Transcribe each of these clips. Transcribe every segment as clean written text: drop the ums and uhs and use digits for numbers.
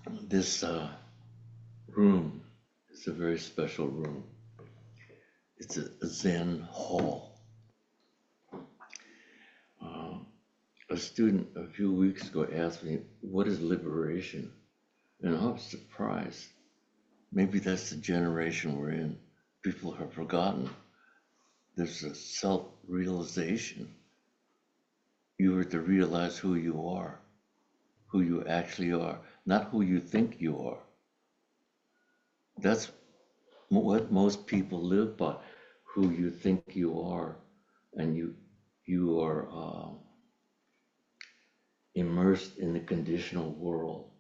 This room is a very special room. It's a Zen hall. A student a few weeks ago asked me, what is liberation? And I was surprised. Maybe that's the generation we're in. People have forgotten. There's a self-realization. You are to realize who you actually are, not who you think you are. That's what most people live by, who you think you are, and you are immersed in the conditional world,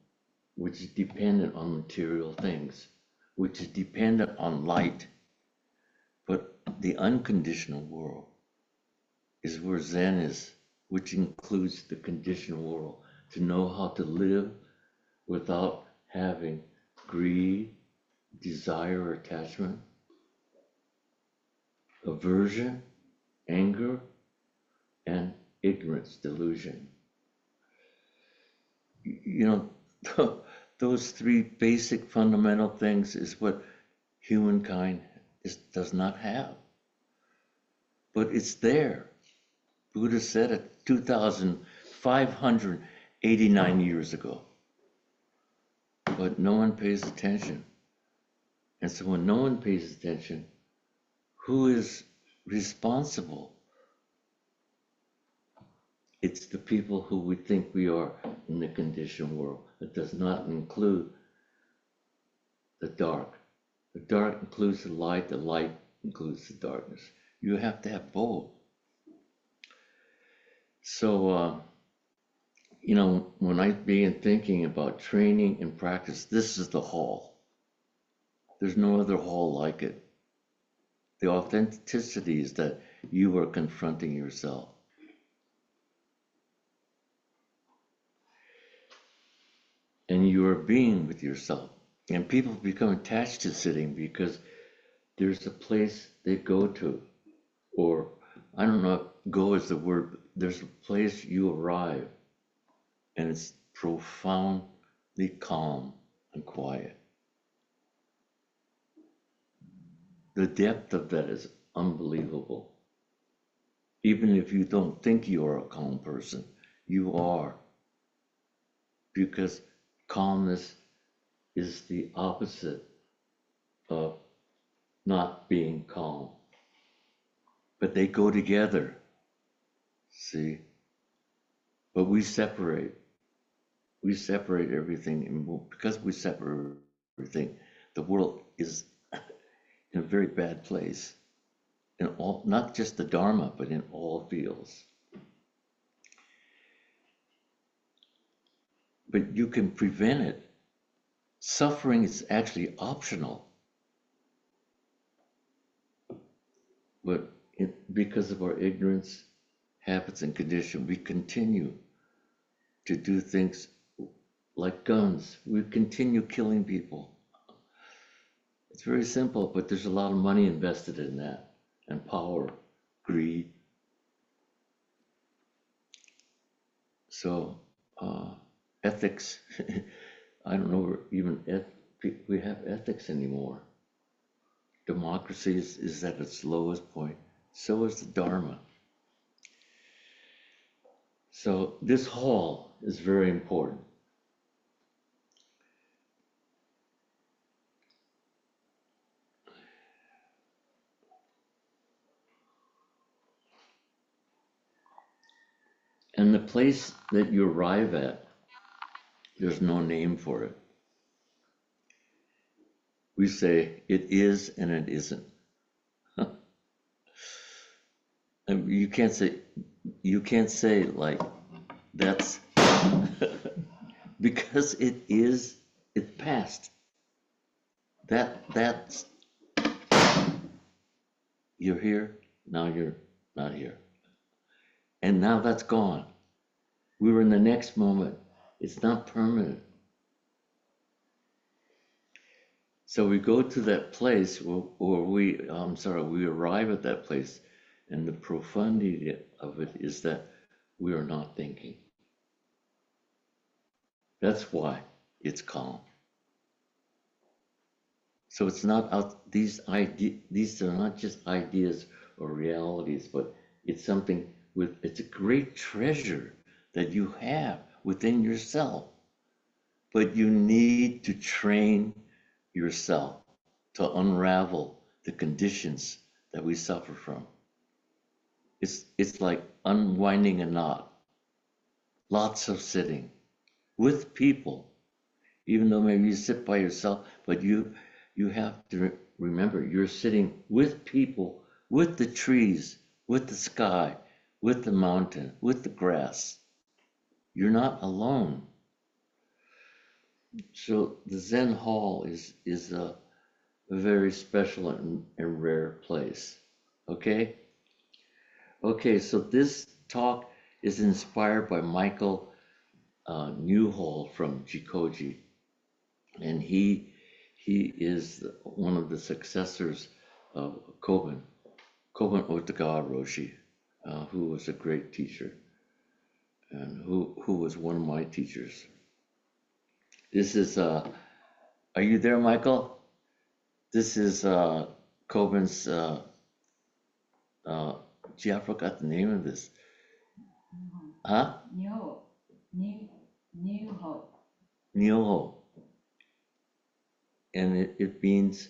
which is dependent on material things, which is dependent on light. But the unconditional world is where Zen is, which includes the conditional world, to know how to live without having greed, desire, or attachment, aversion, anger, and ignorance, delusion. You know, those three basic fundamental things is what humankind does not have. But it's there. Buddha said it 2,589 years ago. But no one pays attention. And so when no one pays attention, who is responsible? It's the people who we think we are in the conditioned world. It does not include the dark. The dark includes the light includes the darkness. You have to have both. So, you know, when I began thinking about training and practice, this is the hall. There's no other hall like it. The authenticity is that you are confronting yourself. And you are being with yourself. And people become attached to sitting because there's a place they go to. Or, I don't know if go is the word, but there's a place you arrive. And it's profoundly calm and quiet. The depth of that is unbelievable. Even if you don't think you are a calm person, you are. Because calmness is the opposite of not being calm. But they go together, see? But we separate. We separate everything. And because we separate everything, the world is in a very bad place. In all, not just the Dharma, but in all fields. But you can prevent it. Suffering is actually optional. But because of our ignorance, habits, and condition, we continue to do things like guns. We continue killing people. It's very simple, but there's a lot of money invested in that, and power, greed. So, ethics, I don't know even we have ethics anymore. Democracy is at its lowest point. So is the Dharma. So this hall is very important. And the place that you arrive at, there's no name for it. We say it is and it isn't. And you can't say like that's because it's past. That's you're here, now you're not here. And now that's gone. We were in the next moment. It's not permanent. So we go to that place we arrive at that place, and the profundity of it is that we are not thinking. That's why. it's calm. So it's not out, these are not just ideas or realities, but it's something it's a great treasure that you have within yourself. But you need to train yourself to unravel the conditions that we suffer from. It's like unwinding a knot. Lots of sitting with people, even though maybe you sit by yourself, but you have to remember you're sitting with people, with the trees, with the sky, with the mountain, with the grass. You're not alone. So the Zen Hall is a very special and rare place. Okay? Okay, so this talk is inspired by Michael Newhall from Jikoji. And he is one of the successors of Koben Otagawa-roshi, who was a great teacher and who was one of my teachers. This is, are you there, Michael? This is Koben's, gee, I forgot the name of this. Huh? Nyoho. And it means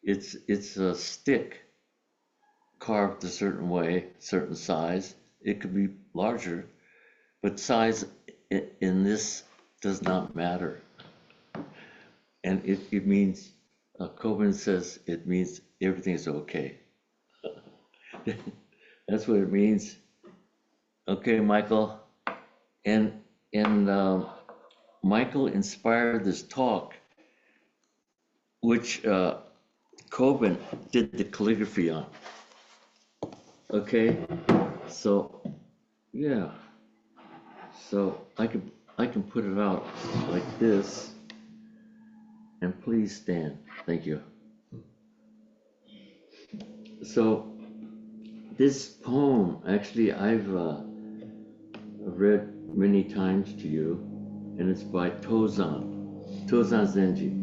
it's a stick carved a certain way, certain size. It could be larger, but size in this does not matter. And it means, Koben says it means everything is okay. That's what it means. Okay, Michael. And Michael inspired this talk, which Koben did the calligraphy on. Okay, so yeah, so I can put it out like this, and please stand. Thank you. So this poem, actually, I've read many times to you, and it's by Tozan Zenji.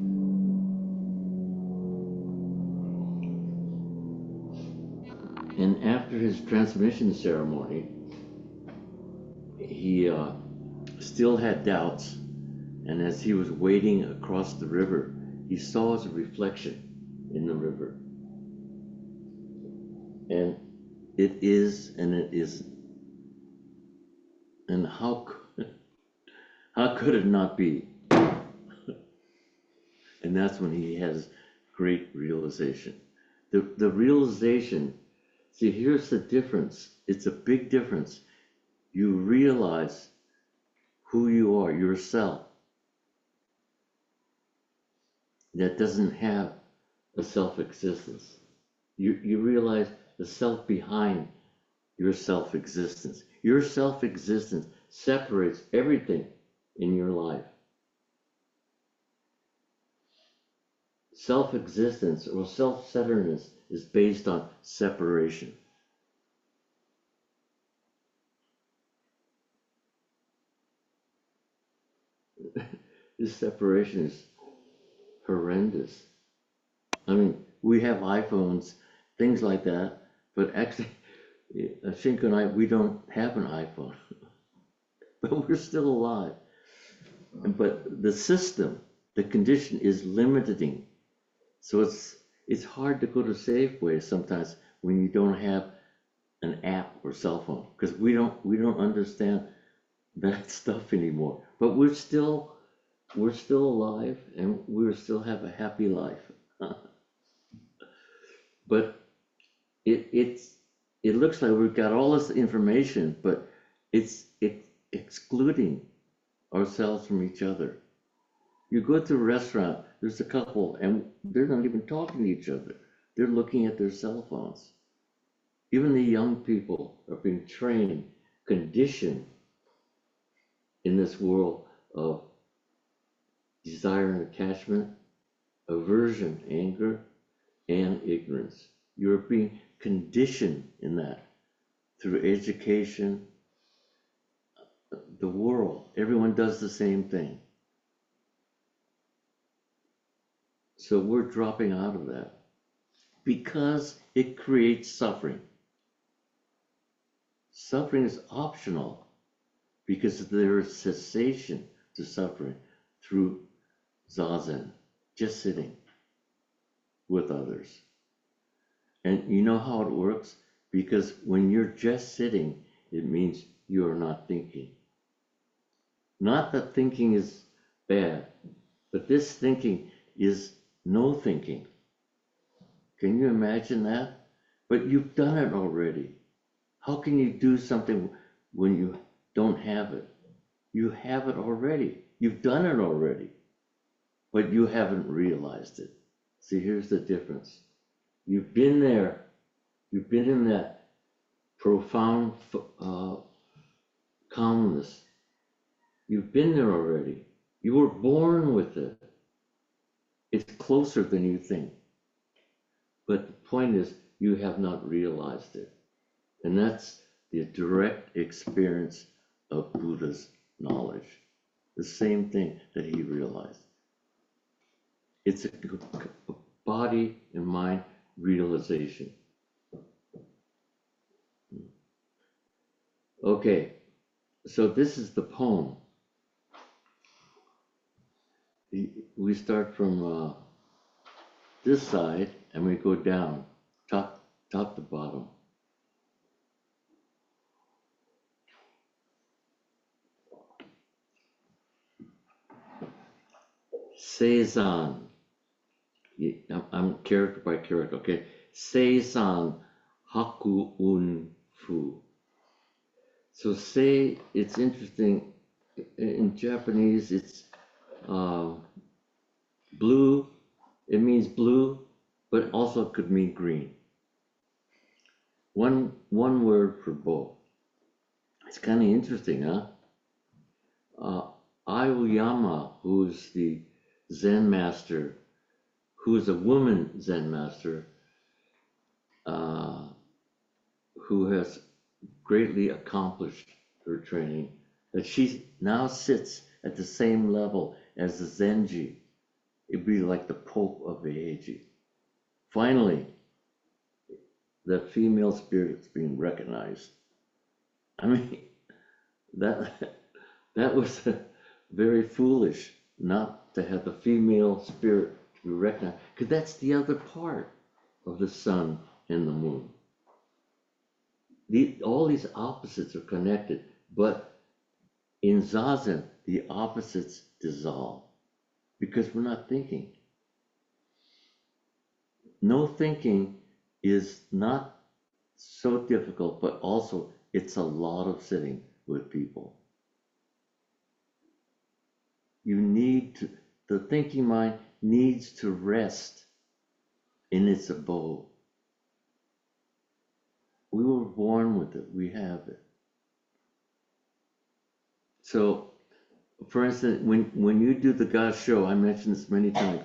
And after his transmission ceremony, he still had doubts, and as he was wading across the river, he saw his reflection in the river. And it is and it isn't. And how could it not be? And that's when he has great realization. The realization, see, here's the difference. It's a big difference. You realize who you are, yourself, that doesn't have a self-existence. You realize the self behind your self-existence. Your self-existence separates everything in your life. Self-existence or self-centeredness is based on separation. This separation is horrendous. I mean, we have iPhones, things like that, but actually, Shinko and I, we don't have an iPhone, but we're still alive. But the system, the condition is limiting. So it's hard to go to Safeway sometimes when you don't have an app or cell phone, because we don't understand that stuff anymore. But we're still alive, and we still have a happy life. But it looks like we've got all this information, but it's excluding ourselves from each other. You go to a restaurant, there's a couple, and they're not even talking to each other. They're looking at their cell phones. Even the young people are being trained, conditioned in this world of desire and attachment, aversion, anger, and ignorance. You're being conditioned in that through education, the world. Everyone does the same thing. So we're dropping out of that because it creates suffering. Suffering is optional because there is cessation to suffering through zazen, just sitting with others. And you know how it works? Because when you're just sitting, it means you are not thinking. Not that thinking is bad, but this thinking is no thinking. Can you imagine that? But you've done it already. How can you do something when you don't have it? You have it already. You've done it already, but you haven't realized it. See, here's the difference. You've been there. You've been in that profound calmness. You've been there already. You were born with it. It's closer than you think. But the point is, you have not realized it. And that's the direct experience of Buddha's knowledge. The same thing that he realized. It's a body and mind realization. Okay, so this is the poem. We start from this side and we go down, top to bottom. Seizan. I'm character by character, okay? Seizan haku un fu. So sei, it's interesting. In Japanese, it's blue. It means blue, but also could mean green. One word for both. It's kind of interesting, huh? Aoyama, who's the Zen master, who is a woman Zen master, who has greatly accomplished her training, that she now sits at the same level as the Zenji. It'd be like the Pope of Eiji. Finally, the female spirit is being recognized. I mean, that was very foolish not to have the female spirit to be recognized, because that's the other part of the sun and the moon. All these opposites are connected, but in Zazen, the opposites dissolve because we're not thinking. No thinking is not so difficult, but also it's a lot of sitting with people. You need to, the thinking mind needs to rest in its abode. We were born with it, we have it. So, for instance, when you do the Gasho, I mentioned this many times,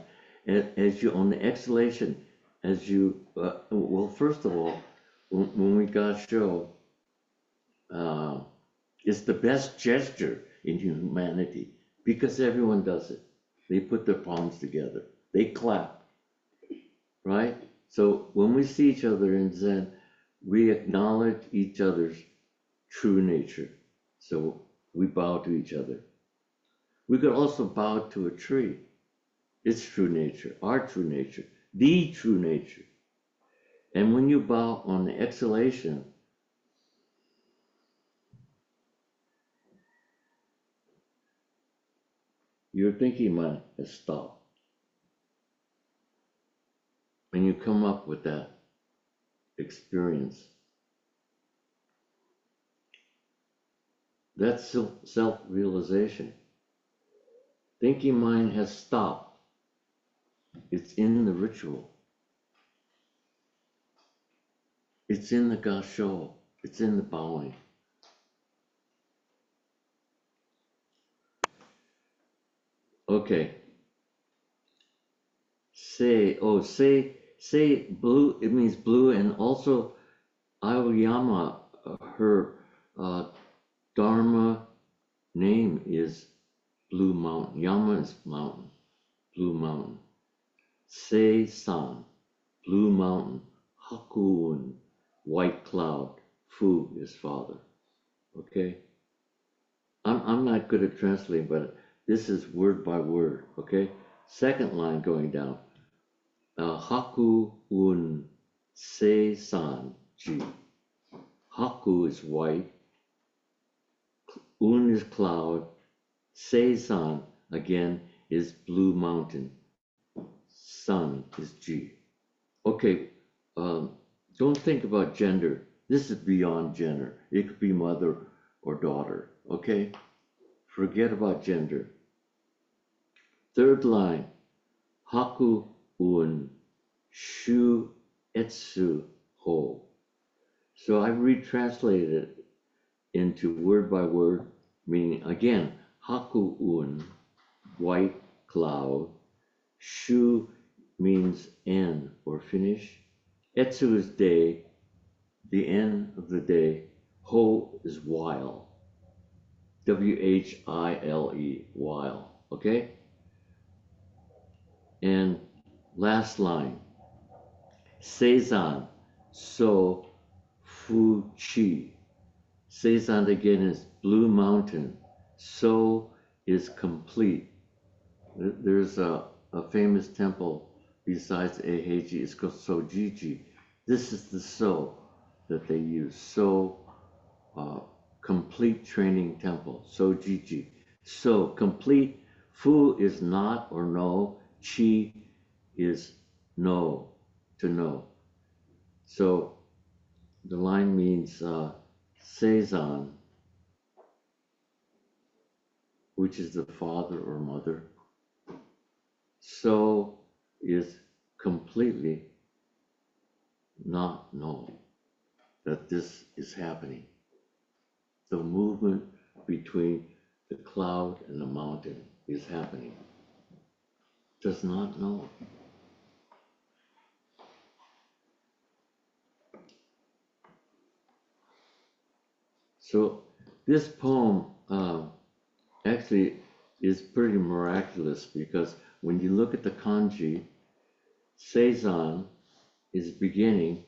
as you, on the exhalation, as you, well, first of all, when we Gasho, it's the best gesture in humanity because everyone does it. They put their palms together, they clap, right? So when we see each other in Zen, we acknowledge each other's true nature. So we bow to each other. We could also bow to a tree, its true nature, our true nature, the true nature. And when you bow on the exhalation, your thinking mind has stopped. And you come up with that experience. That's self-realization. Thinking mind has stopped. It's in the ritual. It's in the gasho. It's in the bowing. Okay. Say blue, it means blue, and also Aoyama, her Dharma name is Blue Mountain. Yama is mountain, Blue Mountain. Sei-san, blue mountain. Haku-un, white cloud. Fu is father. Okay? I'm not good at translating, but this is word by word. Okay? Second line going down. Haku-un, Sei-san, ji. Haku is white. Un is cloud. Sei-san, again, is blue mountain. Sun is G. Okay, don't think about gender. This is beyond gender. It could be mother or daughter, okay? Forget about gender. Third line, Haku un shu etsu ho. So I retranslated it into word by word, meaning again, Haku un, white cloud. Shu means end or finish. Etsu is day, the end of the day. Ho is while. W-H-I-L-E, while. Okay? And last line. Seizan, so fu chi. Seizan again is blue mountain. So is complete. There's a famous temple besides Eiheiji. It's called Sojiji. This is the so that they use. So, complete training temple. Sojiji. So, complete. Fu is not or no. Chi is know, to know. So, the line means Seizan, which is the father or mother. So is completely not know that this is happening. The movement between the cloud and the mountain is happening. Does not know. So this poem actually is pretty miraculous because when you look at the kanji, Seizan is beginning,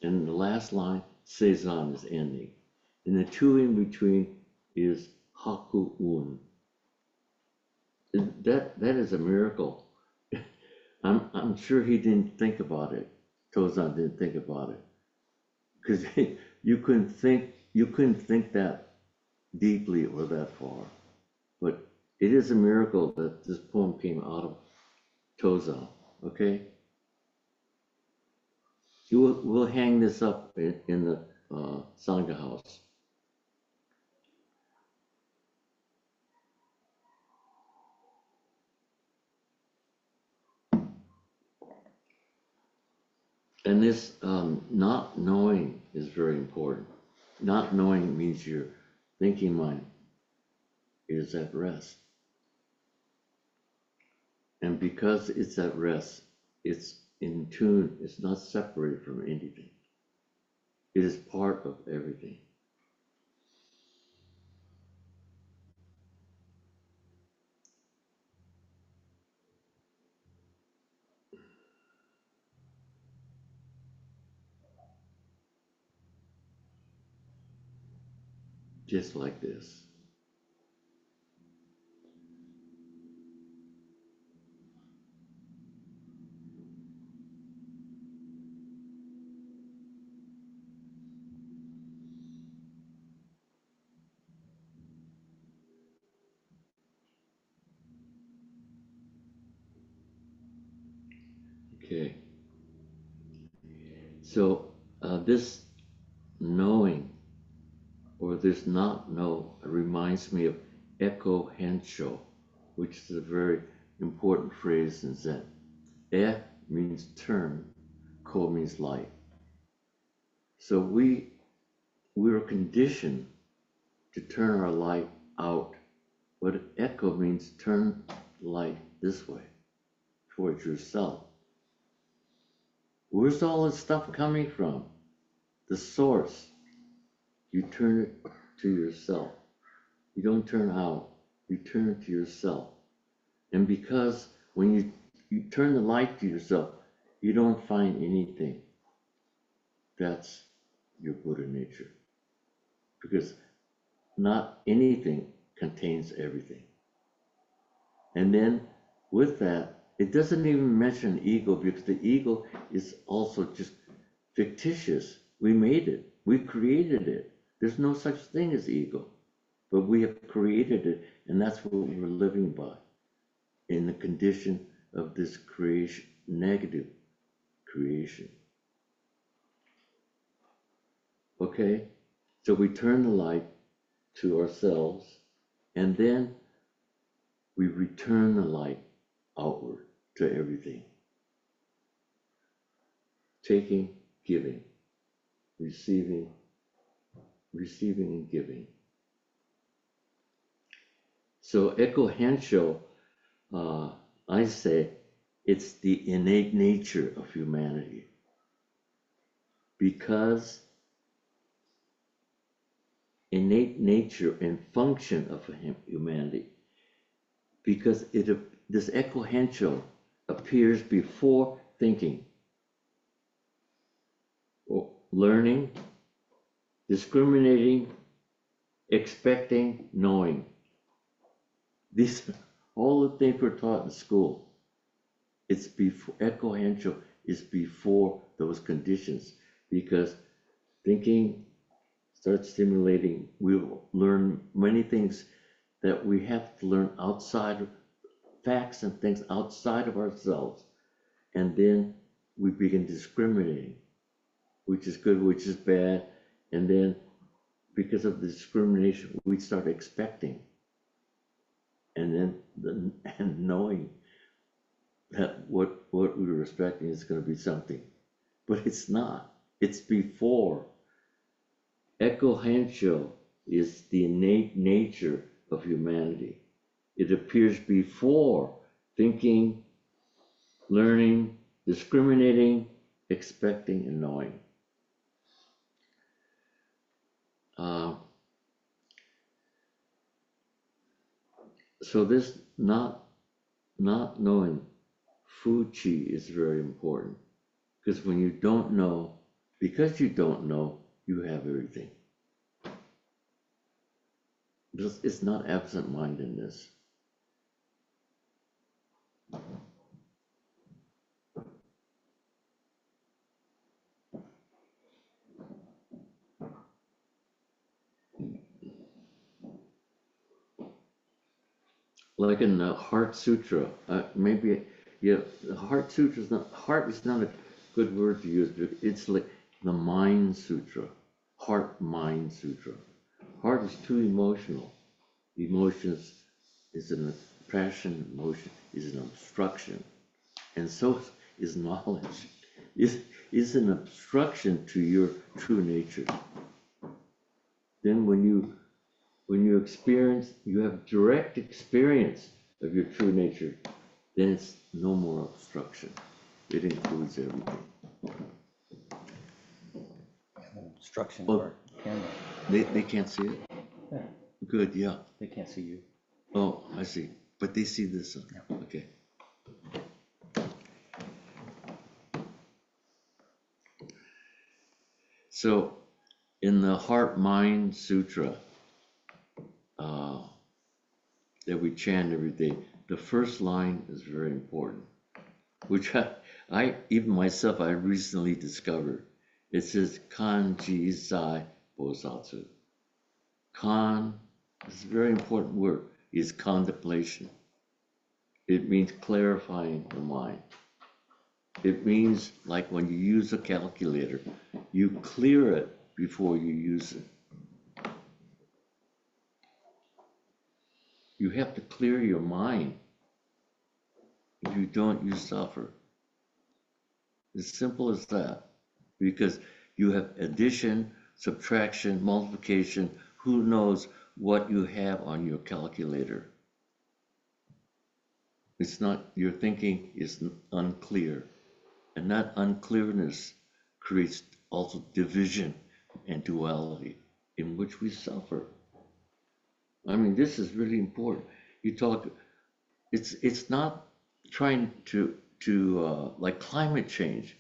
and the last line, Seizan is ending. And the two in between is Haku-un. That is a miracle. I'm sure he didn't think about it. Tozan didn't think about it. Because you couldn't think that deeply or that far. But it is a miracle that this poem came out of Tozan, okay? We'll hang this up in the Sangha house. And this not knowing is very important. Not knowing means your thinking mind is at rest. And because it's at rest, it's in tune, it's not separated from anything. It is part of everything. Just like this. Okay. So this knowing or this not know reminds me of Eko Hensho, which is a very important phrase in Zen. E means turn, ko means light. So we are conditioned to turn our light out, but echo means turn light this way, towards yourself. Where's all this stuff coming from? The source. You turn it to yourself. You don't turn out, you turn it to yourself. And because when you you turn the light to yourself, you don't find anything. That's your Buddha nature. Because not anything contains everything. And then with that, it doesn't even mention ego, because the ego is also just fictitious. We made it. We created it. There's no such thing as ego. But we have created it, and that's what we're living by in the condition of this creation, negative creation. Okay? So we turn the light to ourselves, and then we return the light outward to everything. Taking, giving, receiving and giving. So Eko Hensho, I say, it's the innate nature of humanity. Because innate nature and function of humanity, because this Eko Hensho appears before thinking, or learning, discriminating, expecting, knowing. These are all the things we're taught in school. It's before, Eko Hensho is before those conditions, because thinking starts stimulating. We'll learn many things that we have to learn outside of facts and things outside of ourselves. And then we begin discriminating, which is good, which is bad. And then because of the discrimination, we start expecting. And then and knowing that what we were expecting is going to be something. But it's not. It's before. Eko Hensho is the innate nature of humanity. It appears before thinking, learning, discriminating, expecting, and knowing. So this not knowing Fuchi is very important, because when you don't know, because you don't know, you have everything. It's not absent-mindedness. Like in the Heart Sutra, maybe, yeah, the Heart Sutra is not, heart is not a good word to use, but it's like the Mind Sutra, Heart Mind Sutra. Heart is too emotional. Emotions is an passion, emotion is an obstruction. And so is knowledge. Is an obstruction to your true nature. Then when you experience, you have direct experience of your true nature, then it's no more obstruction. It includes everything. Obstruction Oh, for camera. They can't see it? Yeah. Good, yeah. They can't see you. Oh, I see. But they see this. Yeah. Okay. So in the Heart Mind Sutra that we chant every day, the first line is very important, which I even myself, I recently discovered. It says Kanji Zai Bosatsu. Kan is a very important word, is contemplation. It means clarifying the mind. It means like when you use a calculator, you clear it before you use it. You have to clear your mind. If you don't, you suffer. As simple as that. Because you have addition, subtraction, multiplication. Who knows what you have on your calculator? It's not, your thinking is unclear. And that unclearness creates also division and duality in which we suffer. I mean, this is really important. You talk, it's not trying to like climate change.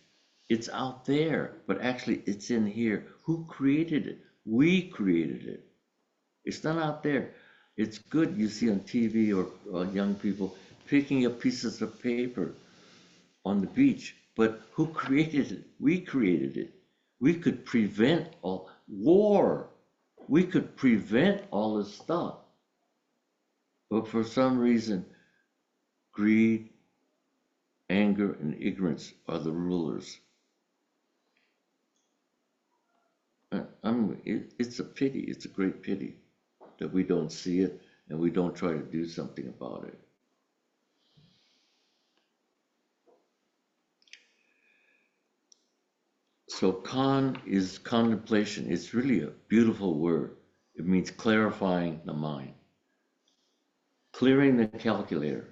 It's out there, but actually it's in here. Who created it? We created it. It's not out there. It's good you see on TV or young people picking up pieces of paper on the beach, but who created it? We created it. We could prevent all war. We could prevent all this stuff. But for some reason, greed, anger, and ignorance are the rulers. It's a pity. It's a great pity that we don't see it and we don't try to do something about it. So kan is contemplation. It's really a beautiful word. It means clarifying the mind, clearing the calculator.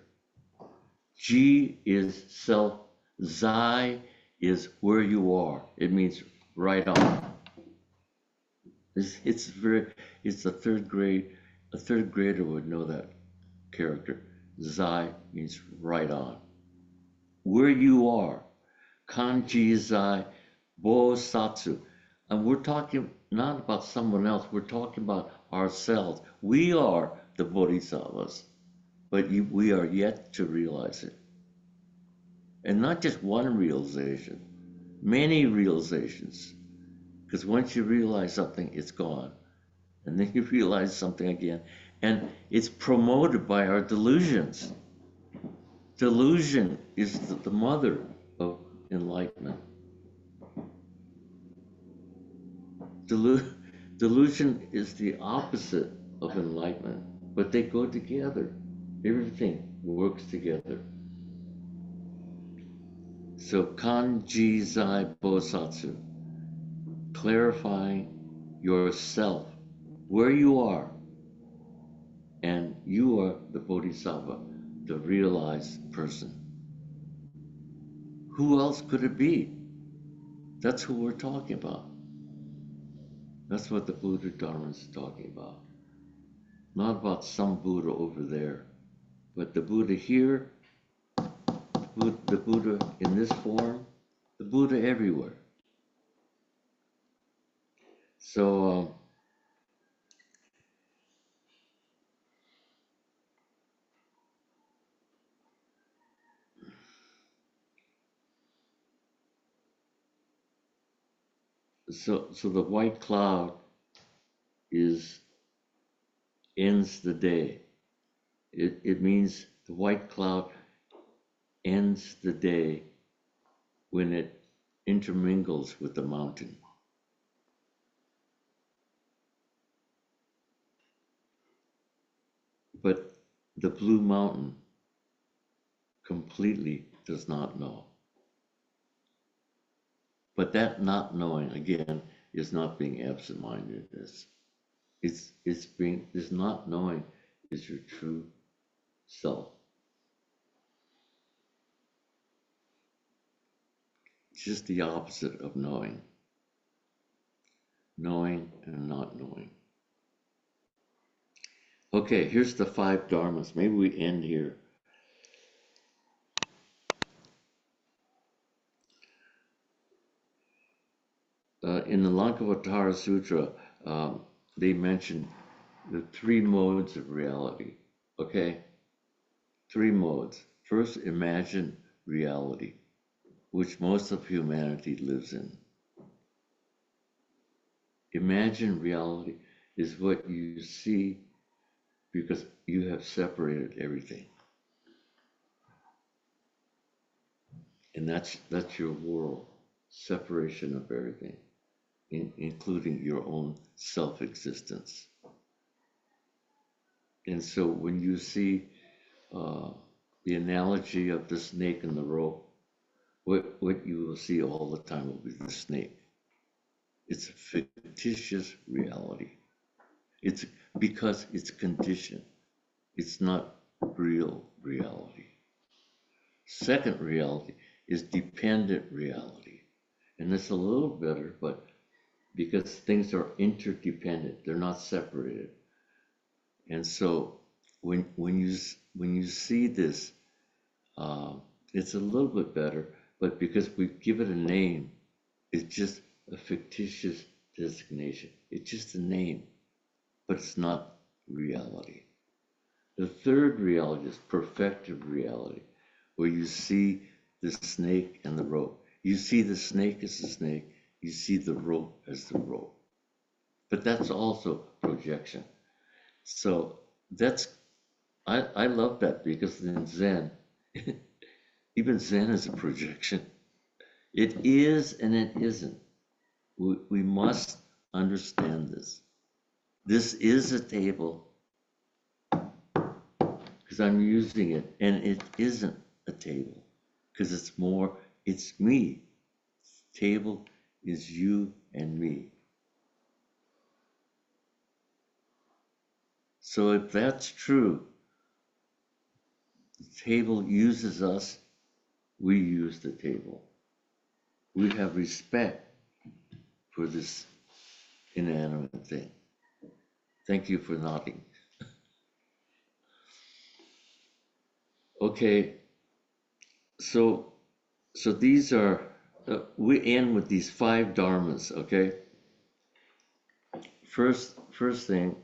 Ji is self. Zai is where you are. It means right on. It's a third grade. A third grader would know that character. Zai means right on. Where you are. Kanji Zai Bosatsu. And we're talking not about someone else, we're talking about ourselves. We are the Bodhisattvas, but we are yet to realize it. And not just one realization, many realizations. Because once you realize something, it's gone. And then you realize something again. And it's promoted by our delusions. Delusion is the mother of enlightenment. Delusion is the opposite of enlightenment, but they go together. Everything works together. So Kanji Zai Bosatsu, clarifying yourself, where you are, and you are the Bodhisattva, the realized person. Who else could it be? That's who we're talking about. That's what the Buddha Dharma is talking about. Not about some Buddha over there, but the Buddha here, the Buddha in this form, the Buddha everywhere. So so the white cloud ends the day. It means the white cloud ends the day when it intermingles with the mountain. But the blue mountain completely does not know. But that not knowing, again, is not being absent-minded. This not knowing is your true self. Just the opposite of knowing. Knowing and not knowing. Okay, here's the 5 dharmas. Maybe we end here. In the Lankavatara Sutra, they mention the 3 modes of reality. Okay? 3 modes. First, imagine reality, which most of humanity lives in. Imagine reality is what you see because you have separated everything. And that's your world, separation of everything, including your own self-existence. And so when you see the analogy of the snake and the rope, what you will see all the time will be the snake. It's a fictitious reality. It's because it's conditioned. It's not real reality. Second reality is dependent reality. And it's a little better, but because things are interdependent, they're not separated. And so when you see this, It's a little bit better, but because we give it a name, it's just a fictitious designation. It's just a name, but it's not reality. The third reality is perfected reality, where you see the snake and the rope. You see the snake as the snake, you see the rope as the rope. But that's also projection. So I love that, because in Zen, even Zen is a projection. It is and it isn't. We must understand this. This is a table because I'm using it, and it isn't a table because it's me. Table is you and me. So if that's true, the table uses us, we use the table. We have respect for this inanimate thing. Thank you for nodding. Okay, so these are, we end with these 5 dharmas, okay? First thing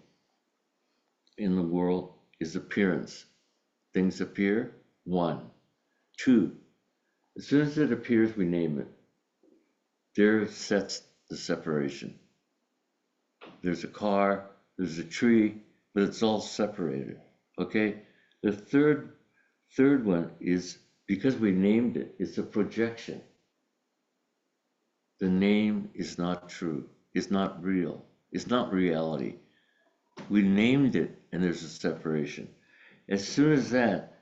in the world is appearance. Things appear, 1. 2, as soon as it appears, we name it. There sets the separation. There's a car, there's a tree, but it's all separated, okay? The third one is, because we named it, it's a projection. The name is not true. It's not real. It's not reality. We named it, and there's a separation. As soon as that,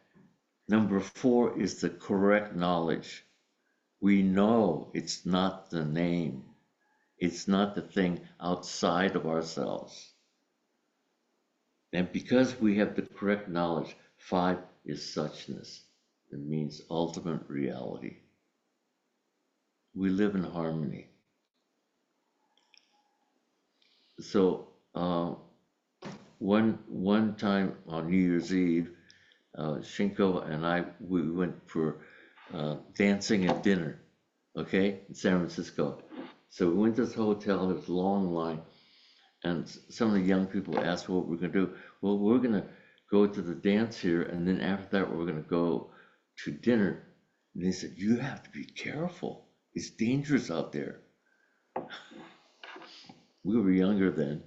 number 4 is the correct knowledge. We know it's not the name. It's not the thing outside of ourselves. And because we have the correct knowledge, 5 is suchness. It means ultimate reality. We live in harmony. So one time on New Year's Eve, Shinko and we went for dancing and dinner, okay, in San Francisco. So we went to this hotel. There was a long line, and some of the young people asked what we're going to do. Well, we're going to go to the dance here, and then after that, we're going to go to dinner. And they said, "You have to be careful. It's dangerous out there." We were younger then.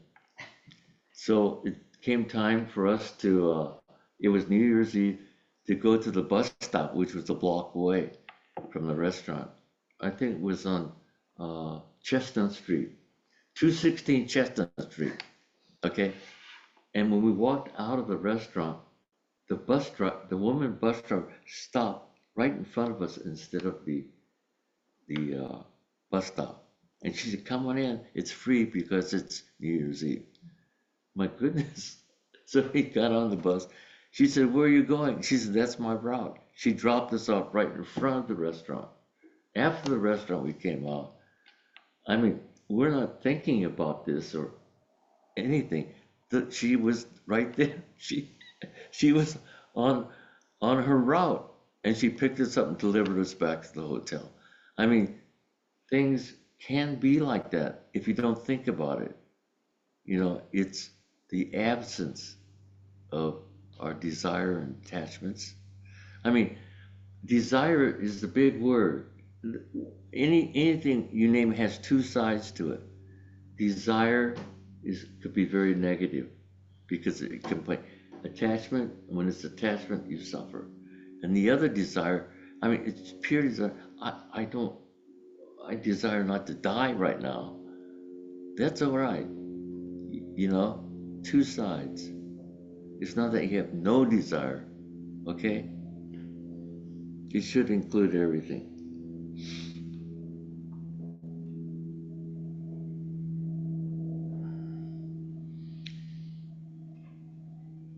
So it came time for us to, it was New Year's Eve, to go to the bus stop, which was a block away from the restaurant. I think it was on Chestnut Street, 216 Chestnut Street, okay? And when we walked out of the restaurant, the woman bus driver stopped right in front of us instead of the bus stop. And she said, "Come on in, it's free because it's New Year's Eve." My goodness. So we got on the bus. She said, "Where are you going?" She said, "That's my route." She dropped us off right in front of the restaurant. After the restaurant, we came out. I mean, we're not thinking about this or anything. She was right there. She was on her route, and she picked us up and delivered us back to the hotel. I mean, things can be like that if you don't think about it. You know, it's the absence of our desire and attachments. I mean, desire is the big word. Anything you name has 2 sides to it. Desire could be very negative because it can play attachment. And when it's attachment, you suffer. And the other desire, I mean, it's pure desire. I desire not to die right now. That's all right. You know, 2 sides. It's not that you have no desire, okay? It should include everything.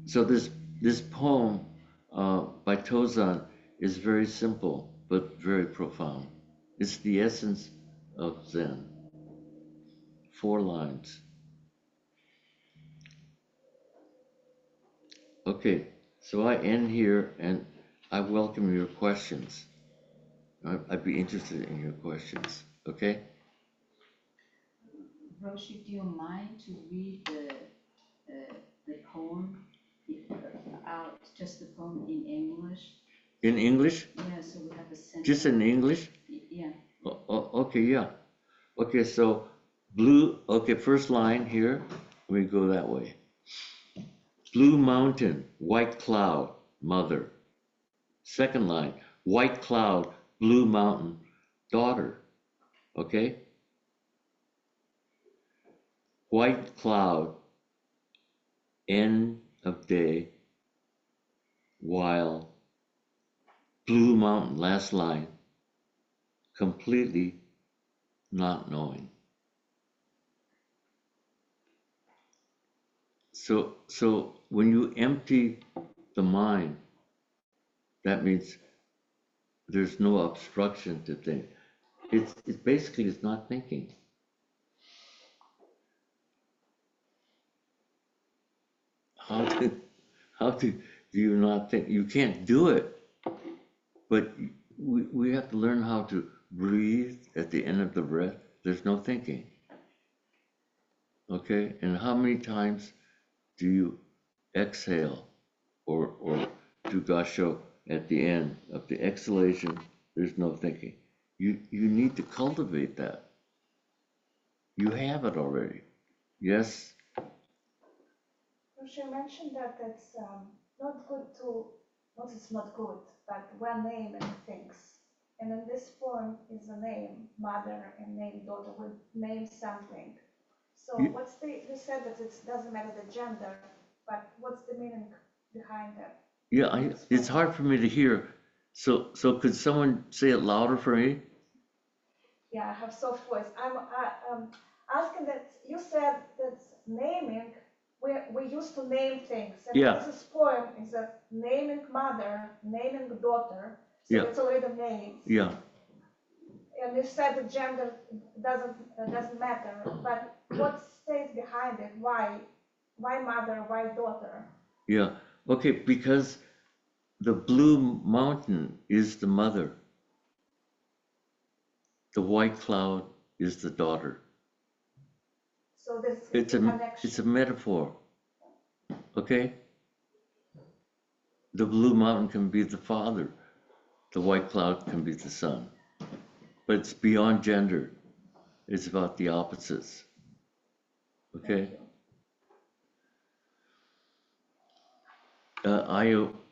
So this poem by Tozan is very simple but very profound. It's the essence of Zen. 4 lines. Okay, so I end here, and I welcome your questions. I'd be interested in your questions, okay? Roshi, do you mind to read the poem out, just the poem in English? In English? Yeah, so we have a sentence. Just in English? Yeah. Okay, yeah. Okay, so first line here, we go that way. Blue mountain, white cloud, mother. Second line, white cloud, blue mountain, daughter. Okay? White cloud, end of day, while blue mountain, last line, completely not knowing. So when you empty the mind, that means there's no obstruction to think. It's basically it's not thinking. How do you not think? You can't do it, but we have to learn how to breathe at the end of the breath. There's no thinking. Okay, and how many times do you exhale or do gasho at the end of the exhalation? There's no thinking. You need to cultivate that. You have it already. Yes. She mentioned that it's not good to, not it's not good, but when naming things. And in this poem is a name, mother, and name daughter, we name something. So You- what's the, you said that it doesn't matter the gender, but what's the meaning behind that? Yeah, it's hard for me to hear. So could someone say it louder for me? Yeah, I have soft voice. I'm asking that you said that naming, we used to name things. And Yeah. this poem is a naming mother, naming daughter. So Yeah. it's already named. Yeah. And you said the gender doesn't matter, but what stays behind it? Why mother? Why daughter? Yeah. Okay, because the blue mountain is the mother. The white cloud is the daughter. So this It's is a a connection. it's a metaphor. Okay? The blue mountain can be the father. The white cloud can be the son. But it's beyond gender. It's about the opposites. Okay?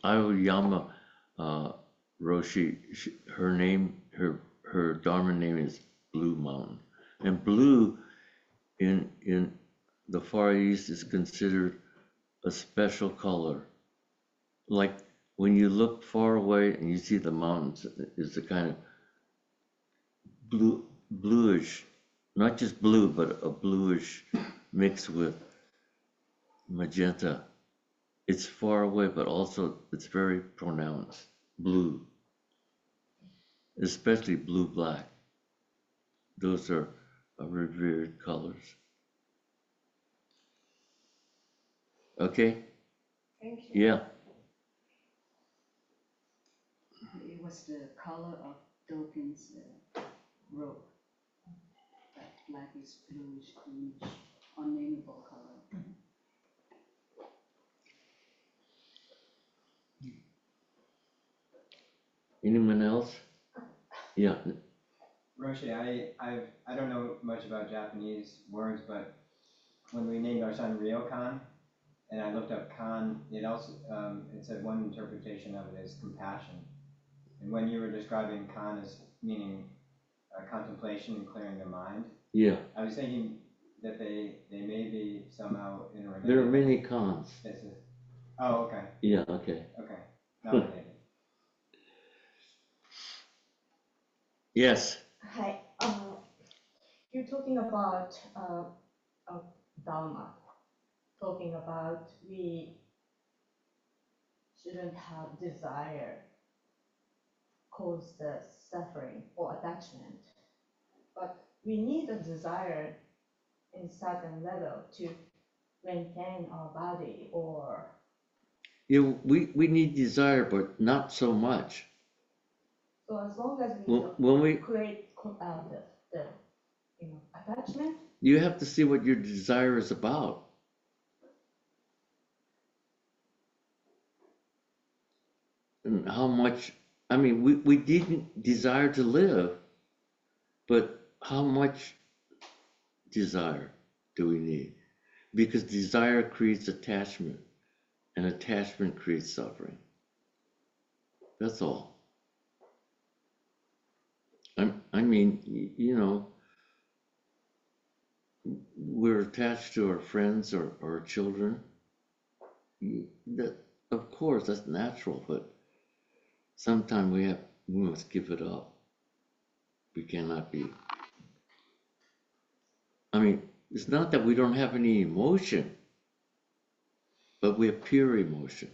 Aoyama Roshi, her name, her Dharma name is Blue Mountain. And blue in the Far East is considered a special color. Like when you look far away and you see the mountains, it's a kind of bluish, not just blue, but a bluish mix with magenta. It's far away, but also it's very pronounced, blue, especially blue-black. Those are revered colors. Okay? Thank you. Yeah. It was the color of Dogen's robe. That black is bluish, greenish, unnameable color. Anyone else? Yeah. Roshi, I don't know much about Japanese words, but when we named our son Ryokan, and I looked up kan, it also it said one interpretation of it is compassion. And when you were describing kan as meaning contemplation and clearing the mind, Yeah. I was thinking that they may be somehow interrelated. There are many cons. Oh, okay. Yeah, okay. Okay. Not related. Yes. Hi, you're talking about Dharma, talking about we shouldn't have desire cause the suffering or attachment, but we need a desire in certain level to maintain our body or Yeah, we need desire, but not so much. So as long as we When we, create the attachment, you have to see what your desire is about. And how much, I mean, we didn't desire to live, but how much desire do we need? Because desire creates attachment, and attachment creates suffering. That's all. I mean, we're attached to our friends or our children. That, of course, that's natural, but sometimes we must give it up. We cannot be. I mean, it's not that we don't have any emotion, but we have pure emotion.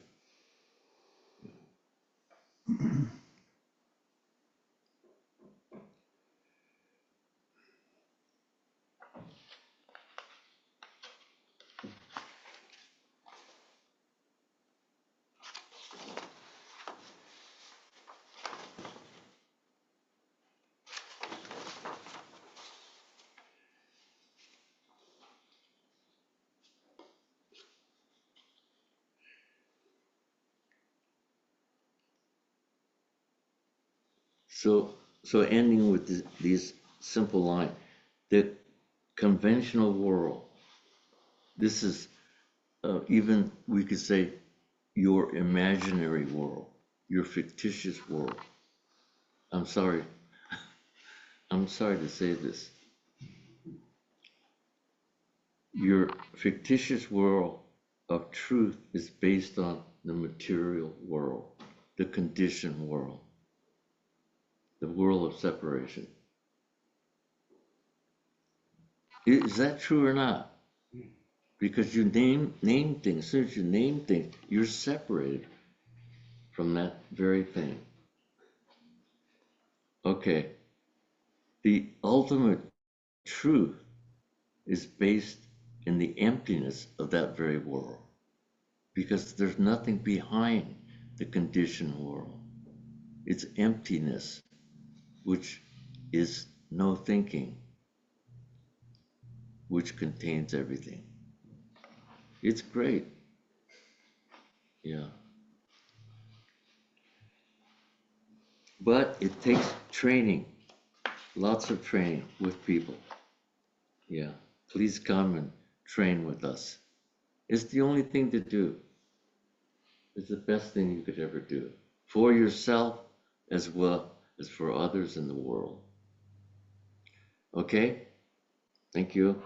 So ending with these simple lines, the conventional world, this is even we could say your imaginary world, your fictitious world. I'm sorry to say this. Your fictitious world of truth is based on the material world, the conditioned world, the world of separation. Is that true or not? Because you name things. As soon as you name things, you're separated from that very thing. Okay. The ultimate truth is based in the emptiness of that very world. Because there's nothing behind the conditioned world. It's emptiness, which is no thinking, which contains everything. It's great. Yeah. But it takes training, lots of training with people. Yeah. Please come and train with us. It's the only thing to do. It's the best thing you could ever do for yourself as well as for others in the world. Okay? Thank you.